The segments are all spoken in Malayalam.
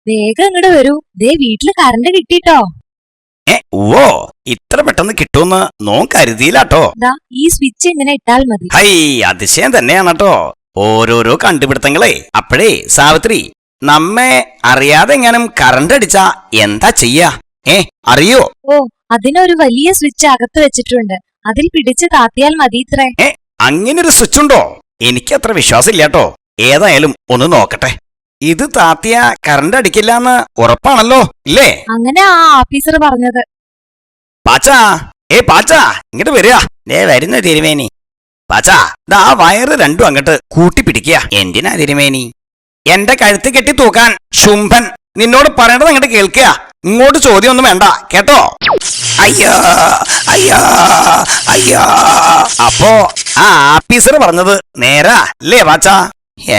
വേഗം ഇങ്ങോട്ട് വരൂ. ദേ വീട്ടില് കറണ്ട് കിട്ടിട്ടോ. ഓ ഇത്ര പെട്ടെന്ന് കിട്ടുമെന്ന് നോൻ കരുതിയില്ലാട്ടോ. ദാ ഈ സ്വിച്ച് ഇങ്ങനെ ഇട്ടാൽ മതി. ഹൈ അതിശയം തന്നെയാണട്ടോ ഓരോരോ കണ്ടുപിടുത്തങ്ങളെ. അപ്പോഴേ സാവിത്രി, നമ്മെ അറിയാതെ എങ്ങാനും കറണ്ട് അടിച്ചാ എന്താ ചെയ്യാ? അറിയോ? ഓ, അതിനൊരു വലിയ സ്വിച്ച് അകത്ത് വെച്ചിട്ടുണ്ട്. അതിൽ പിടിച്ച് താത്തിയാൽ മതിത്രേ. അങ്ങനൊരു സ്വിച്ച് ഉണ്ടോ? എനിക്കത്ര വിശ്വാസമില്ലാട്ടോ. ഏതായാലും ഒന്ന് നോക്കട്ടെ. ഇത് താത്തിയ കറണ്ട് അടിക്കില്ലാന്ന് ഉറപ്പാണല്ലോ, ഇല്ലേ? അങ്ങനെ ആ ഓഫീസർ പറഞ്ഞത്. പാച്ചാ, പാച്ചാ ഇങ്ങോട്ട് വരിക. വരുന്ന തിരുമേനി. പാച്ചാ, ഇതാ വയറ് രണ്ടും അങ്ങോട്ട് കൂട്ടിപ്പിടിക്കുക. എന്തിനാ തിരുമേനി? എന്റെ കഴുത്ത് കെട്ടി തൂക്കാൻ ശുംഭൻ നിന്നോട് പറയേണ്ടത് അങ്ങോട്ട് കേൾക്കുക. ഇങ്ങോട്ട് ചോദ്യമൊന്നും വേണ്ട കേട്ടോ. അയ്യോ അയ്യോ അയ്യോ. അപ്പോ ആ ആഫീസർ പറഞ്ഞത് നേരാ അല്ലേ പാച്ചാ?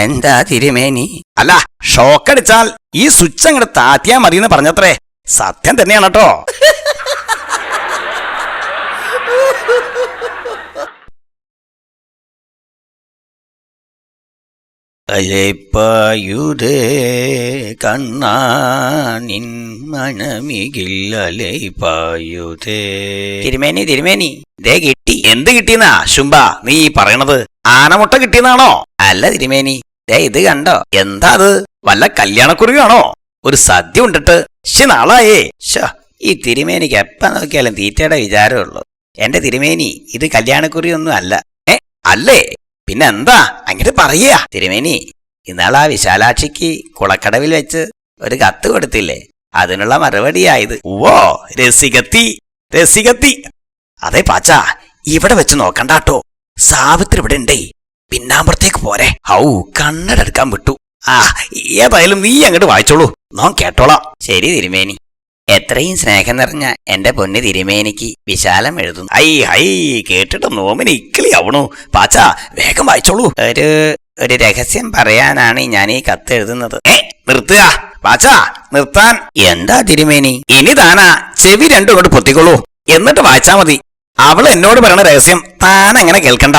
എന്താ തിരുമേനി? അല്ല, ഷോക്കടിച്ചാൽ ഈ സ്വിച്ച് അങ്ങോട്ട് താത്തിയാ മതിയെന്ന് പറഞ്ഞത്രേ. സത്യം തന്നെയാണ് കേട്ടോ. അലൈപ്പായുതേ കണ്ണാ നിൻ മണമികില്ലലൈപ്പായുതേ. തിരുമേനി തിരുമേനി, ദേ കിട്ടി. എന്ത് കിട്ടിയെന്നാ ശുംഭ നീ പറയണത്? ആനമുട്ട കിട്ടിയെന്നാണോ? അല്ല തിരുമേനി, ദേ ഇത് കണ്ടോ? എന്താ അത്? വല്ല കല്യാണക്കുറിയാണോ? ഒരു സദ്യ ഉണ്ടിട്ട് നാളായേ. ഈ തിരുമേനിക്ക് എപ്പ നോക്കിയാലും തീറ്റയുടെ വിചാരമുള്ളൂ. എന്റെ തിരുമേനി, ഇത് കല്യാണക്കുറിയൊന്നും അല്ല. അല്ലേ? പിന്നെന്താ? അങ്ങോട്ട് പറയാ തിരുമേനി. ഇന്നാളാ വിശാലാക്ഷിക്ക് കുളക്കടവിൽ വെച്ച് ഒരു കത്ത് കൊടുത്തില്ലേ, അതിനുള്ള മറുപടിയായത്. ഓ രസികത്തി രസികത്തി. അതെ പാച്ചാ, ഇവിടെ വെച്ച് നോക്കണ്ടാട്ടോ. സാവിത്രി ഇവിടെ ഉണ്ടേ. പിന്നാമ്പുറത്തേക്ക് പോരെ. ഹൗ കണ്ണടെടുക്കാൻ വിട്ടു. ഏതായാലും നീ അങ്ങോട്ട് വായിച്ചോളൂ, നോൻ കേട്ടോളാം. ശരി തിരുമേനി. എത്രയും സ്നേഹം നിറഞ്ഞ എന്റെ പൊന്ന് തിരുമേനിക്ക് വിശാലം എഴുതുന്നു. ഹൈ കേട്ടിട്ട് നോമിന് ഇക്കിളിയാവണു. പാച്ചാ വേഗം വായിച്ചോളൂ. ഒരു രഹസ്യം പറയാനാണ് ഞാൻ ഈ കത്ത് എഴുതുന്നത്. നിർത്തുക പാച്ചാ, നിർത്താൻ. എന്താ തിരുമേനി? ഇനി താനാ ചെവി രണ്ടും കൊണ്ട് പൊത്തിക്കോളൂ, എന്നിട്ട് വായിച്ചാ മതി. അവൾ എന്നോട് പറയണ രഹസ്യം താൻ അങ്ങനെ കേൾക്കണ്ട.